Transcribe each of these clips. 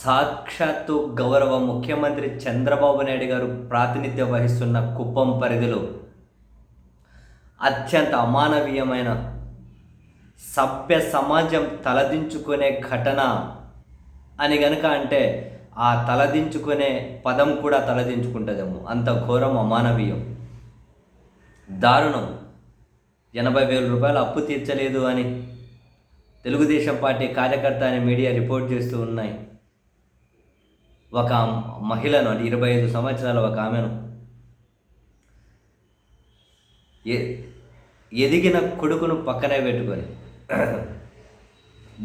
సాక్షాత్తు గౌరవ ముఖ్యమంత్రి చంద్రబాబు నాయుడు గారు ప్రాతినిధ్యం వహిస్తున్న కుప్పం పరిధిలో అత్యంత అమానవీయమైన సభ్య సమాజం తలదించుకునే ఘటన అని గనక అంటే ఆ తలదించుకునే పదం కూడా తలదించుకుంటుందేమో, అంత ఘోరం, అమానవీయం, దారుణం. 80,000 రూపాయలు అప్పు తీర్చలేదు అని తెలుగుదేశం పార్టీ కార్యకర్త అని మీడియా రిపోర్ట్ చేస్తూ ఉన్నాయి. ఒక మహిళను, 25 సంవత్సరాల ఒక ఆమెను, ఎదిగిన కొడుకును పక్కనే పెట్టుకొని,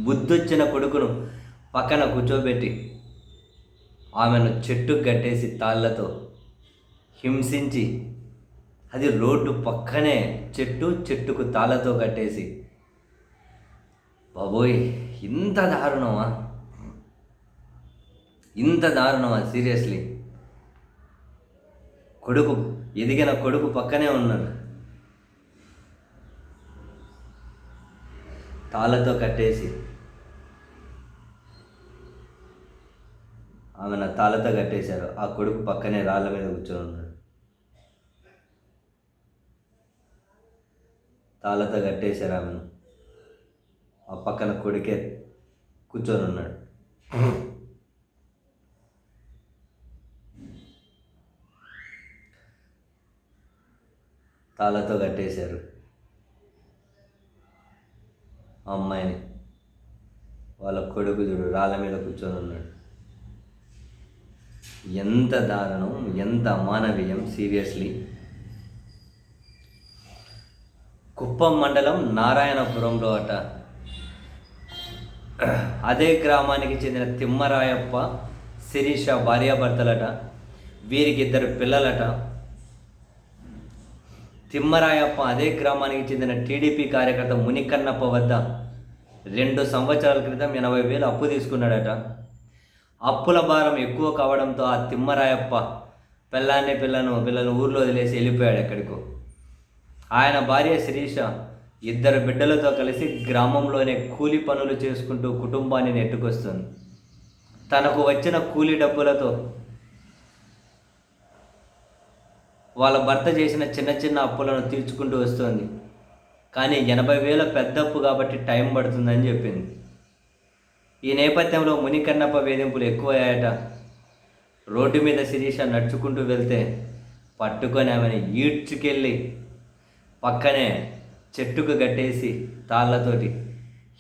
బుద్ధొచ్చిన కొడుకును పక్కన కూర్చోబెట్టి ఆమెను చెట్టుకు కట్టేసి తాళ్ళతో హింసించి, అది రోడ్డు పక్కనే చెట్టుకు తాళ్ళతో కట్టేసి, బాబోయ్ ఇంత దారుణమా, ఇంత దారుణమా? సీరియస్లీ, ఎదిగిన కొడుకు పక్కనే ఉన్నాడు, తాళ్ళతో కట్టేసి, ఆమెను తాళ్ళతో కట్టేశారు. ఆ కొడుకు పక్కనే రాళ్ళ మీద కూర్చొని ఉన్నాడు, తాళ్ళతో కట్టేశారు ఆమెను. ఆ పక్కన కొడుకే కూర్చొని ఉన్నాడు. తాళ్ళతో కట్టేశారు ఆ అమ్మాయిని. వాళ్ళ కొడుకు చూడు రాళ్ళ మీద కూర్చొని ఉన్నాడు. ఎంత దారుణం, ఎంత అమానవీయం! సీరియస్లీ. కుప్పం మండలం నారాయణపురంలో అట, అదే గ్రామానికి చెందిన తిమ్మరాయప్ప, శిరీష భార్యాభర్తలట. వీరికి 2 పిల్లలట. తిమ్మరాయప్ప అదే గ్రామానికి చెందిన టీడీపీ కార్యకర్త మునికన్నప్ప వద్ద 2 సంవత్సరాల క్రితం 80,000 అప్పు తీసుకున్నాడట. అప్పుల భారం ఎక్కువ కావడంతో ఆ తిమ్మరాయప్ప పిల్లలను ఊర్లో వదిలేసి వెళ్ళిపోయాడు ఎక్కడికో. ఆయన భార్య శిరీష 2 బిడ్డలతో కలిసి గ్రామంలోనే కూలి పనులు చేసుకుంటూ కుటుంబాన్ని నెట్టుకొస్తుంది. తనకు వచ్చిన కూలి డబ్బులతో వాళ్ళ భర్త చేసిన చిన్న అప్పులను తీర్చుకుంటూ వస్తుంది. కానీ 80,000 పెద్ద అప్పు కాబట్టి టైం పడుతుందని చెప్పింది. ఈ నేపథ్యంలో మునికన్నప్ప వేధింపులు ఎక్కువయ్యాయట. రోడ్డు మీద శిరీష నడుచుకుంటూ వెళ్తే పట్టుకొని ఆమెను ఈడ్చుకెళ్ళి పక్కనే చెట్టుకు కట్టేసి తాళ్ళతోటి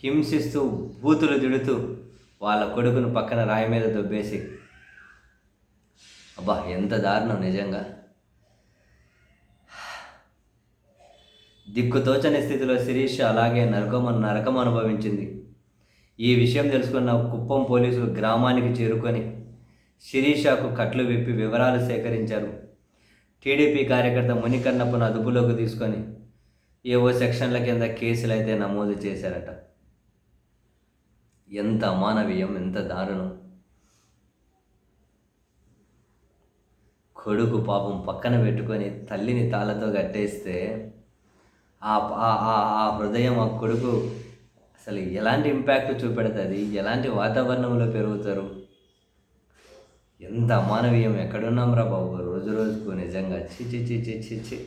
హింసిస్తూ బూతులు తిడుతూ వాళ్ళ కొడుకును పక్కన రాయి మీద దొబ్బేసి, అబ్బా ఎంత దారుణం నిజంగా. దిక్కుతోచని స్థితిలో శిరీష అలాగే నరకం అనుభవించింది. ఈ విషయం తెలుసుకున్న కుప్పం పోలీసులు గ్రామానికి చేరుకొని శిరీషకు కట్లు విప్పి వివరాలు సేకరించారు. టీడీపీ కార్యకర్త మునికన్నప్పను అదుపులోకి తీసుకొని ఏవో సెక్షన్ల కింద కేసులు అయితే నమోదు చేశారట. ఎంత అమానవీయం, ఎంత దారుణం! కొడుకు పాపం పక్కన పెట్టుకొని తల్లిని తాళ్ళతో కట్టేస్తే ఆ హృదయం, ఆ కొడుకు అసలు ఎలాంటి ఇంపాక్ట్ చూపెడుతుంది, ఎలాంటి వాతావరణంలో పెరుగుతారు? ఎంత అమానవీయం! ఎక్కడున్నాం రా బాబు రోజు రోజుకు, నిజంగా చి చి చి చి చి చి.